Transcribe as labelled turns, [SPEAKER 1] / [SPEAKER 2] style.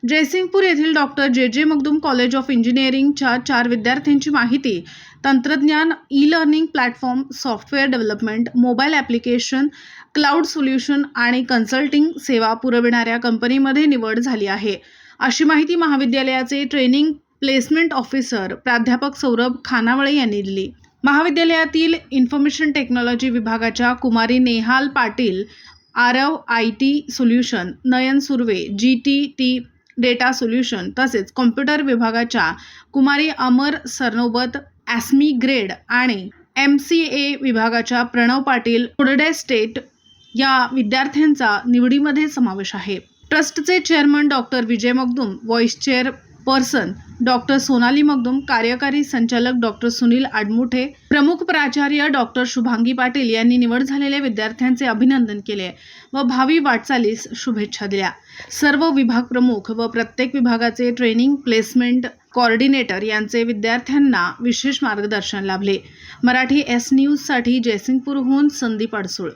[SPEAKER 1] जयसिंगपूर येथील डॉक्टर जे Magdum college of इंजिनिअरिंगच्या 4 विद्यार्थ्यांची माहिती तंत्रज्ञान, e-learning platform, software development, mobile application, cloud solution आणि कन्सल्टिंग सेवा पुरविणाऱ्या कंपनीमध्ये निवड झाली आहे, अशी माहिती महाविद्यालयाचे ट्रेनिंग प्लेसमेंट ऑफिसर प्राध्यापक सौरभ खानावळे यांनी दिली। महाविद्यालयातील इन्फॉर्मेशन टेक्नॉलॉजी विभागाच्या कुमारी Nehal Patil, Aarav IT solution, Nayan Surve, GTT data solution तसेच कॉम्प्युटर विभागाच्या कुमारी अमर सरनोबत, ॲस्मी ग्रेड आणि MCA विभागाच्या प्रणव पाटील, कुर्डे स्टेट या विद्यार्थ्यांचा निवडीमध्ये समावेश आहे। ट्रस्टचे chairman doctor Vijay Magdum, vice chairperson doctor Sonali Magdum, कार्यकारी संचालक डॉक्टर सुनील आडमुठे, प्रमुख प्राचार्य डॉक्टर शुभांगी पाटील यांनी निवड झालेल्या विद्यार्थ्यांचे अभिनंदन केले व भावी वाटचालीस शुभेच्छा दिल्या। सर्व विभाग प्रमुख व प्रत्येक विभागाचे ट्रेनिंग प्लेसमेंट कोऑर्डिनेटर यांचे विद्यार्थ्यांना विशेष मार्गदर्शन लाभले। मराठी S न्यूजसाठी जयसिंगपूरहून संदीप अडसूळ।